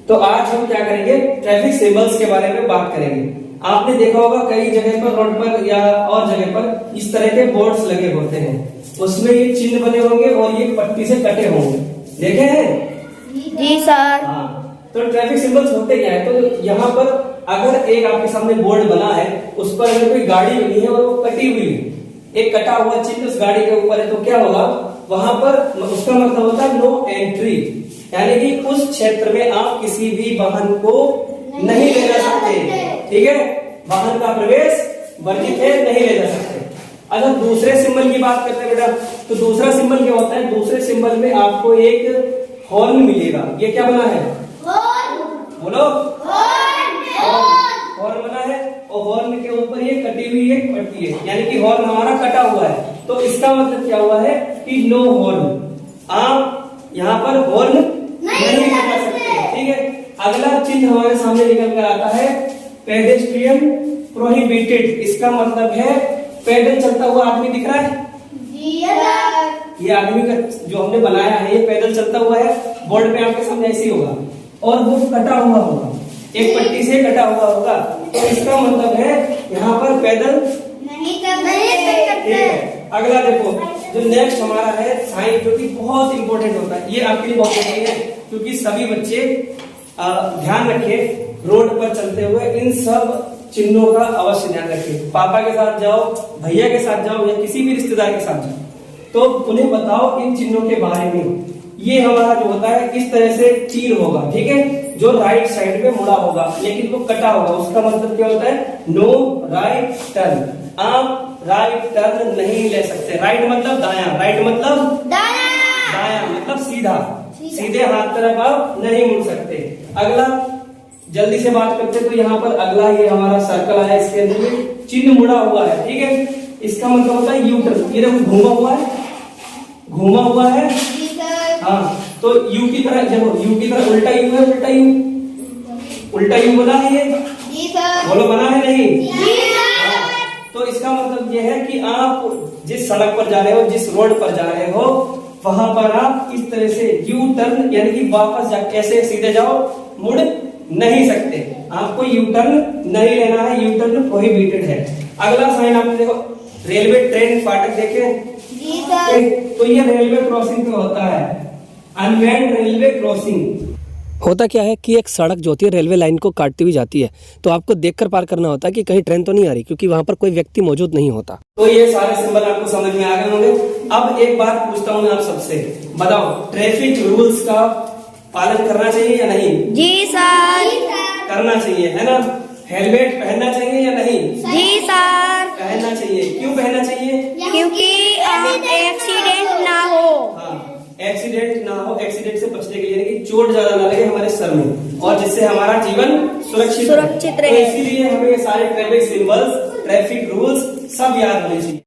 तो आज हम क्या करेंगे, ट्रैफिक सिंबल्स के बारे में बात करेंगे। आपने देखा होगा कई जगह पर, रोड पर या और जगह पर इस तरह के बोर्ड्स लगे होते हैं, उसमें ये चिन्ह बने होंगे और ये पट्टी से कटे होंगे, देखे हैं? जी सर। हाँ, तो ट्रैफिक सिंबल्स होते क्या है, तो यहाँ पर अगर एक आपके सामने बोर्ड बना है, उस पर अगर कोई गाड़ी बनी है और वो कटी हुई है, एक कटा हुआ चिन्ह उस गाड़ी के ऊपर है, तो क्या होगा वहां पर, उसका मतलब होता है नो एंट्री, यानी कि उस क्षेत्र में आप किसी भी वाहन को नहीं ले जा सकते। ठीक है, वाहन का प्रवेश वर्जित है, नहीं ले जा सकते। अगर दूसरे सिंबल की बात करते हैं बेटा, तो दूसरा सिंबल क्या होता है, दूसरे सिंबल में आपको एक हॉर्न मिलेगा। ये क्या बना है, बोलो, हॉर्न बना है और हॉर्न के ऊपर ये कटी हुई एक पट्टी है, यानी कि हॉर्न हमारा कटा हुआ है। तो इसका मतलब क्या हुआ है कि नो हॉर्न, आप यहाँ पर हॉर्न नहीं लगा सकते। ठीक है, अगला चिन्ह हमारे सामने निकल कर आता है पेडेस्ट्रियन प्रोहिबिटेड। इसका मतलब है पैदल चलता हुआ आदमी दिख रहा है, ये आदमी का जो हमने बनाया है ये पैदल चलता हुआ है, बोर्ड पे आपके सामने ऐसे ही होगा और वो कटा हुआ होगा, एक पट्टी से कटा हुआ होगा। तो इसका मतलब है यहाँ पर पैदल नहीं करते। अगला देखो, जो नेक्स्ट हमारा है साइन, जो कि बहुत इंपॉर्टेंट होता है, ये आपके लिए बहुत जरूरी है, क्योंकि सभी बच्चे ध्यान रखें, रोड पर चलते हुए इन सब चिन्हों का अवश्य ध्यान रखें। पापा के साथ जाओ, भैया के साथ जाओ या किसी भी रिश्तेदार के साथ जाओ, तो उन्हें बताओ इन चिन्हों के बारे में। ये हमारा जो होता है इस तरह से तीर होगा, ठीक है, जो राइट साइड में मुड़ा होगा लेकिन वो कटा होगा, उसका मतलब क्या होता है, नो राइट टर्न, आप राइट टर्न नहीं ले सकते। राइट मतलब दायां, राइट मतलब दायां मतलब सीधा, सीधे हाथ तरफ आप नहीं मुड़ सकते। अगला जल्दी से बात करते हैं, तो यहाँ पर अगला ये हमारा सर्कल है, इसके अंदर चिन्ह मुड़ा हुआ है। ठीक है, इसका मतलब होता है यू टर्न। ये देखो घूमा हुआ है, घूमा हुआ है, हाँ, तो यू की तरह, देखो यू की तरह उल्टा यू है, उल्टा यू, उल्टा यू बना है, ये बोलो बना है नहीं? तो इसका मतलब ये है कि आप जिस सड़क पर जा रहे हो, जिस रोड पर जा रहे हो, वहां पर आप इस तरह से यू टर्न यानी कि वापस जा, कैसे सीधे जाओ, मुड़ नहीं सकते, आपको यू टर्न नहीं लेना है, यू टर्न प्रोहिबिटेड है। अगला साइन आपने देखो, रेलवे ट्रेन फाटक देखे, तो ये रेलवे क्रॉसिंग पे होता है, अनमेन्ड रेलवे क्रॉसिंग। होता क्या है कि एक सड़क जो होती है रेलवे लाइन को काटती हुई जाती है, तो आपको देखकर पार करना होता है कि कहीं ट्रेन तो नहीं आ रही, क्योंकि वहां पर कोई व्यक्ति मौजूद नहीं होता। तो ये सारे सिंबल आपको समझ में आ गए होंगे। अब एक बात पूछता हूँ मैं आप सबसे, बताओ ट्रैफिक रूल्स का पालन करना चाहिए या नहीं? जी सर। करना चाहिए, है ना? हेलमेट पहनना चाहिए या नहीं? जी सर। पहनना चाहिए। क्यों पहनना चाहिए? क्योंकि एक्सीडेंट ना हो। हाँ, एक्सीडेंट ना हो, एक्सीडेंट से बचने के लिए, कि चोट ज्यादा ना लगे हमारे सर में, और जिससे हमारा जीवन सुरक्षित रहे। रहे। तो इसीलिए हमें ये सारे ट्रैफिक सिंबल्स, ट्रैफिक रूल्स सब याद होने चाहिए।